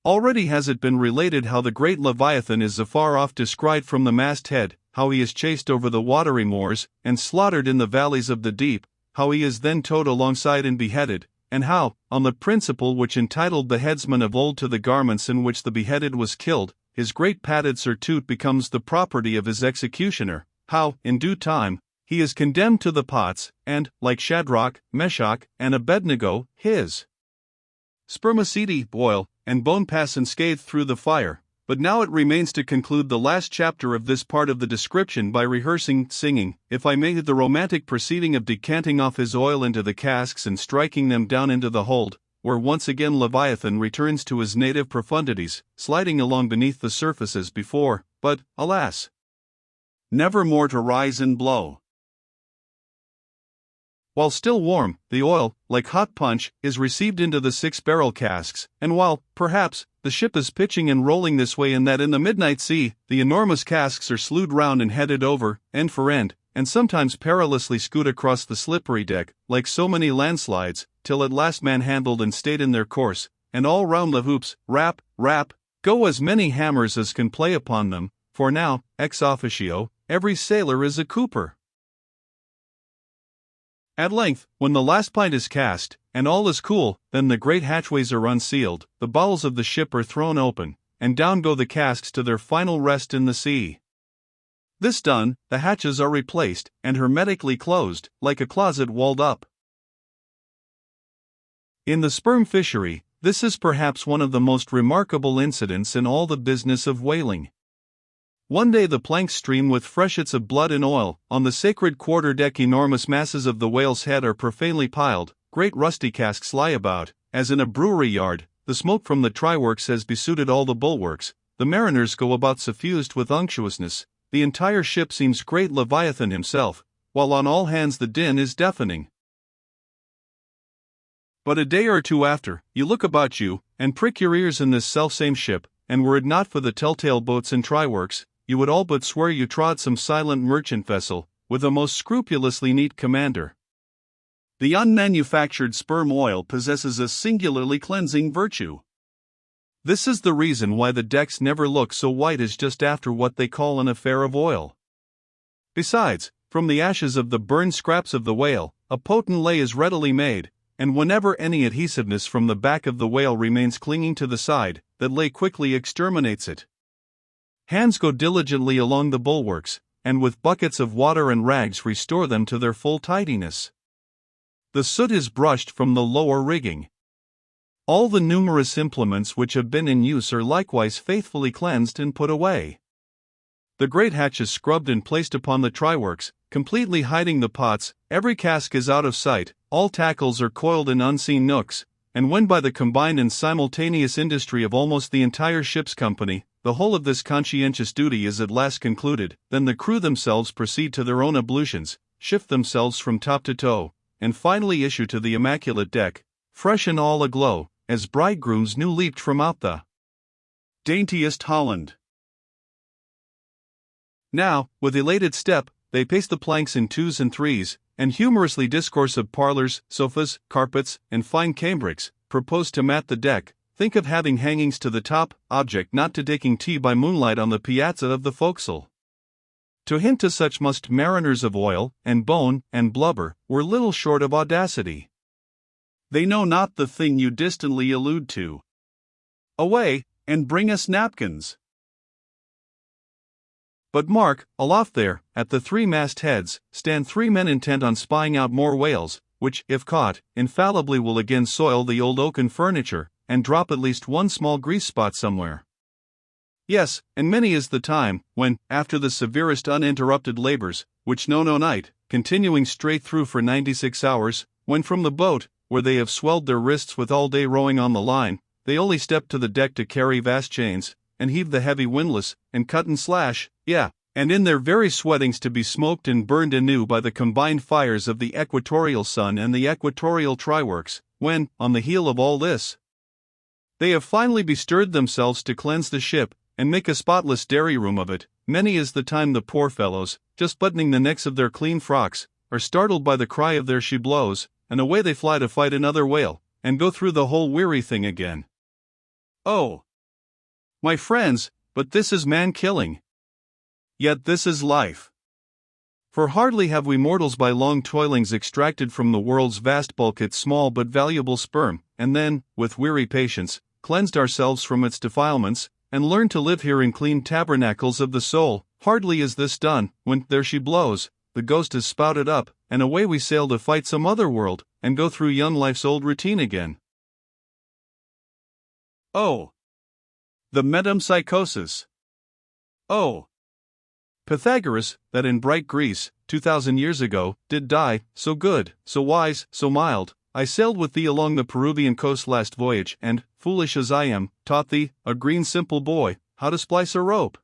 Already has it been related how the great Leviathan is afar off descried from the masthead, how he is chased over the watery moors, and slaughtered in the valleys of the deep, how he is then towed alongside and beheaded, and how, on the principle which entitled the headsman of old to the garments in which the beheaded was killed, his great padded surtout becomes the property of his executioner, how, in due time, he is condemned to the pots, and, like Shadrach, Meshach, and Abednego, his spermaceti, oil, and bone pass unscathed through the fire. But now it remains to conclude the last chapter of this part of the description by rehearsing, singing, if I may, the romantic proceeding of decanting off his oil into the casks and striking them down into the hold, where once again Leviathan returns to his native profundities, sliding along beneath the surface as before, but, alas, never more to rise and blow. While still warm, the oil, like hot punch, is received into the 6-barrel casks, and while, perhaps, the ship is pitching and rolling this way and that in the midnight sea, the enormous casks are slewed round and headed over, end for end, and sometimes perilously scoot across the slippery deck, like so many landslides, till at last manhandled and stayed in their course, and all round the hoops, rap, rap, go as many hammers as can play upon them, for now, ex officio, every sailor is a cooper. At length, when the last pint is cast, and all is cool, then the great hatchways are unsealed, the bowels of the ship are thrown open, and down go the casks to their final rest in the sea. This done, the hatches are replaced, and hermetically closed, like a closet walled up. In the sperm fishery, this is perhaps one of the most remarkable incidents in all the business of whaling. One day the planks stream with freshets of blood and oil, on the sacred quarter-deck enormous masses of the whale's head are profanely piled, great rusty casks lie about, as in a brewery yard, the smoke from the try-works has besuited all the bulwarks, the mariners go about suffused with unctuousness, the entire ship seems great Leviathan himself, while on all hands the din is deafening. But a day or two after, you look about you, and prick your ears in this selfsame ship, and were it not for the telltale boats and try-works, you would all but swear you trod some silent merchant vessel, with a most scrupulously neat commander. The unmanufactured sperm oil possesses a singularly cleansing virtue. This is the reason why the decks never look so white as just after what they call an affair of oil. Besides, from the ashes of the burned scraps of the whale, a potent ley is readily made, and whenever any adhesiveness from the back of the whale remains clinging to the side, that ley quickly exterminates it. Hands go diligently along the bulwarks, and with buckets of water and rags restore them to their full tidiness. The soot is brushed from the lower rigging. All the numerous implements which have been in use are likewise faithfully cleansed and put away. The great hatch is scrubbed and placed upon the try-works, completely hiding the pots, every cask is out of sight, all tackles are coiled in unseen nooks, and when by the combined and simultaneous industry of almost the entire ship's company, the whole of this conscientious duty is at last concluded, then the crew themselves proceed to their own ablutions, shift themselves from top to toe, and finally issue to the immaculate deck, fresh and all aglow, as bridegrooms new leaped from out the daintiest Holland. Now, with elated step, they pace the planks in 2s and 3s, and humorously discourse of parlors, sofas, carpets, and fine cambrics, propose to mat the deck, think of having hangings to the top, object not to taking tea by moonlight on the piazza of the forecastle. To hint to such must mariners of oil, and bone, and blubber, were little short of audacity. They know not the thing you distantly allude to. Away, and bring us napkins. But mark, aloft there, at the 3 mast heads, stand 3 men intent on spying out more whales, which, if caught, infallibly will again soil the old oaken furniture, and drop at least one small grease spot somewhere. Yes, and many is the time, when, after the severest uninterrupted labors, which know no night, continuing straight through for 96 hours, when from the boat, where they have swelled their wrists with all day rowing on the line, they only step to the deck to carry vast chains, and heave the heavy windlass, and cut and slash, and in their very sweatings to be smoked and burned anew by the combined fires of the equatorial sun and the equatorial try-works, when, on the heel of all this, they have finally bestirred themselves to cleanse the ship, and make a spotless dairy room of it, many is the time the poor fellows, just buttoning the necks of their clean frocks, are startled by the cry of their she blows, and away they fly to fight another whale, and go through the whole weary thing again. Oh, My friends, but this is man-killing. Yet this is life. For hardly have we mortals by long toilings extracted from the world's vast bulk its small but valuable sperm, and then, with weary patience, cleansed ourselves from its defilements, and learned to live here in clean tabernacles of the soul. Hardly is this done, when there she blows, the ghost is spouted up, and away we sail to fight some other world, and go through young life's old routine again. Oh. The metempsychosis. Oh. Pythagoras, that in bright Greece, 2,000 years ago, did die, so good, so wise, so mild, I sailed with thee along the Peruvian coast last voyage, and, foolish as I am, taught thee, a green simple boy, how to splice a rope.